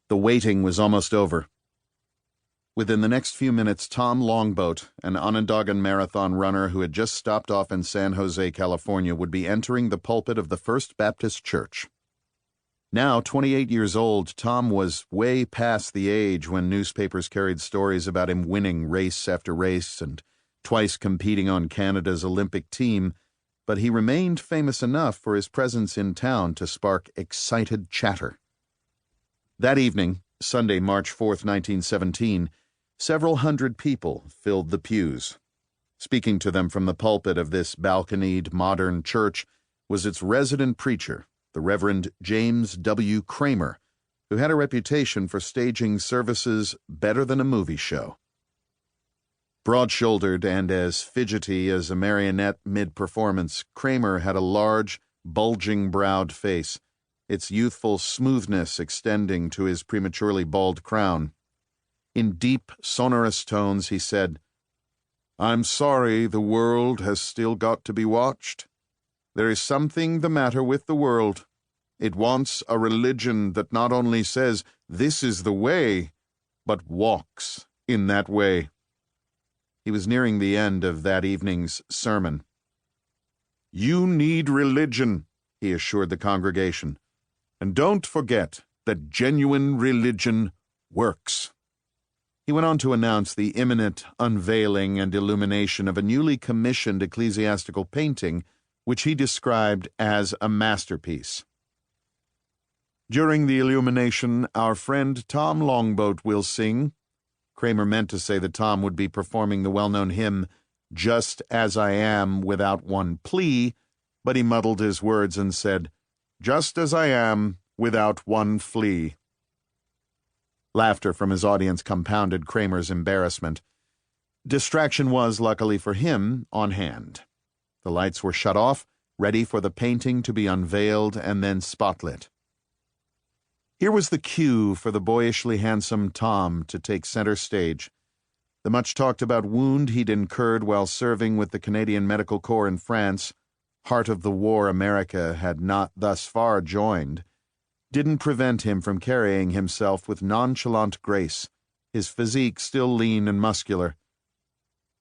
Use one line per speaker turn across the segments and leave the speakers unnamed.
The waiting was almost over. Within the next few minutes, Tom Longboat, an Onondaga marathon runner who had just stopped off in San Jose, California, would be entering the pulpit of the First Baptist Church. Now, 28 years old, Tom was way past the age when newspapers carried stories about him winning race after race and twice competing on Canada's Olympic team, but he remained famous enough for his presence in town to spark excited chatter. That evening, Sunday, March 4th, 1917, several hundred people filled the pews. Speaking to them from the pulpit of this balconied modern church was its resident preacher, the Reverend James W. Kramer, who had a reputation for staging services better than a movie show. Broad-shouldered and as fidgety as a marionette mid-performance, Kramer had a large, bulging-browed face, its youthful smoothness extending to his prematurely bald crown. In deep, sonorous tones, he said, "I'm sorry the world has still got to be watched. There is something the matter with the world. It wants a religion that not only says, 'This is the way,' but walks in that way." He was nearing the end of that evening's sermon. "You need religion," he assured the congregation. "And don't forget that genuine religion works." He went on to announce the imminent unveiling and illumination of a newly commissioned ecclesiastical painting, which he described as a masterpiece. "During the illumination, our friend Tom Longboat will sing." Kramer meant to say that Tom would be performing the well-known hymn, "Just as I Am Without One Plea," but he muddled his words and said, "Just as I am without one flea." Laughter from his audience compounded Kramer's embarrassment. Distraction was, luckily for him, on hand. The lights were shut off, ready for the painting to be unveiled and then spotlit. Here was the cue for the boyishly handsome Tom to take center stage. The much-talked-about wound he'd incurred while serving with the Canadian Medical Corps in France, heart of the war America had not thus far joined, didn't prevent him from carrying himself with nonchalant grace, his physique still lean and muscular.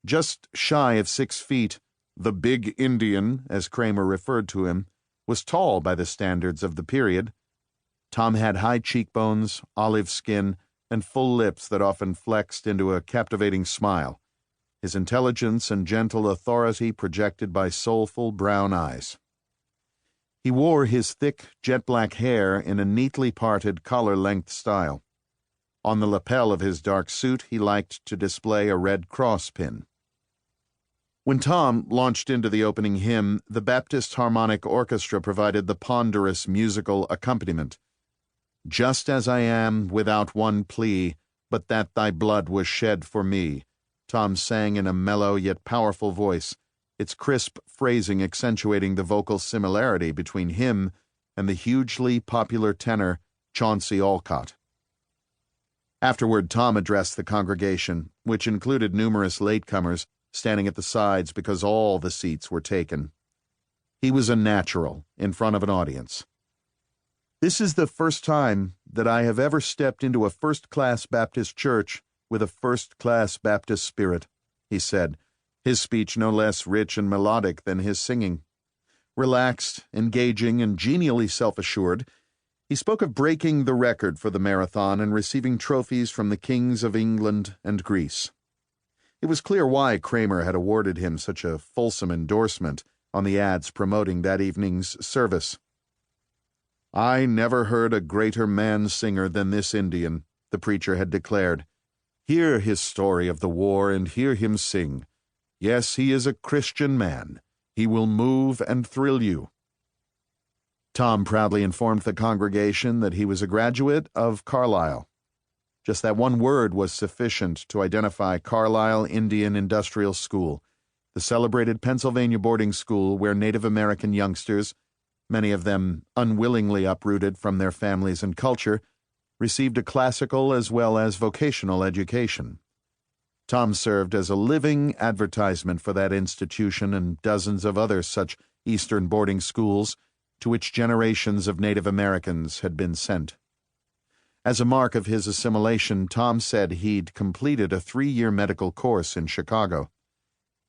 Just shy of 6 feet, the Big Indian, as Kramer referred to him, was tall by the standards of the period. Tom had high cheekbones, olive skin, and full lips that often flexed into a captivating smile, his intelligence and gentle authority projected by soulful brown eyes. He wore his thick, jet-black hair in a neatly parted collar-length style. On the lapel of his dark suit, he liked to display a red cross pin. When Tom launched into the opening hymn, the Baptist Harmonic Orchestra provided the ponderous musical accompaniment. "Just as I am, without one plea, but that thy blood was shed for me," Tom sang in a mellow yet powerful voice, its crisp phrasing accentuating the vocal similarity between him and the hugely popular tenor Chauncey Olcott. Afterward, Tom addressed the congregation, which included numerous latecomers standing at the sides because all the seats were taken. He was a natural in front of an audience. "This is the first time that I have ever stepped into a first-class Baptist church with a first-class Baptist spirit," he said, his speech no less rich and melodic than his singing. Relaxed, engaging, and genially self-assured, he spoke of breaking the record for the marathon and receiving trophies from the kings of England and Greece. It was clear why Kramer had awarded him such a fulsome endorsement on the ads promoting that evening's service. "I never heard a greater man-singer than this Indian," the preacher had declared. "Hear his story of the war and hear him sing. Yes, he is a Christian man. He will move and thrill you." Tom proudly informed the congregation that he was a graduate of Carlisle. Just that one word was sufficient to identify Carlisle Indian Industrial School, the celebrated Pennsylvania boarding school where Native American youngsters, many of them unwillingly uprooted from their families and culture, received a classical as well as vocational education. Tom served as a living advertisement for that institution and dozens of other such Eastern boarding schools to which generations of Native Americans had been sent. As a mark of his assimilation, Tom said he'd completed a 3-year medical course in Chicago.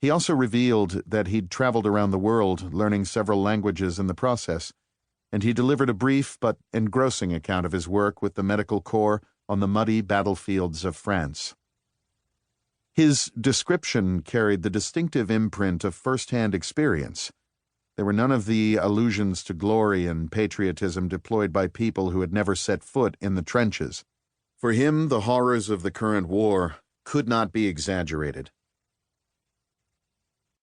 He also revealed that he'd traveled around the world, learning several languages in the process, and he delivered a brief but engrossing account of his work with the medical corps on the muddy battlefields of France. His description carried the distinctive imprint of first-hand experience. There were none of the allusions to glory and patriotism deployed by people who had never set foot in the trenches. For him, the horrors of the current war could not be exaggerated.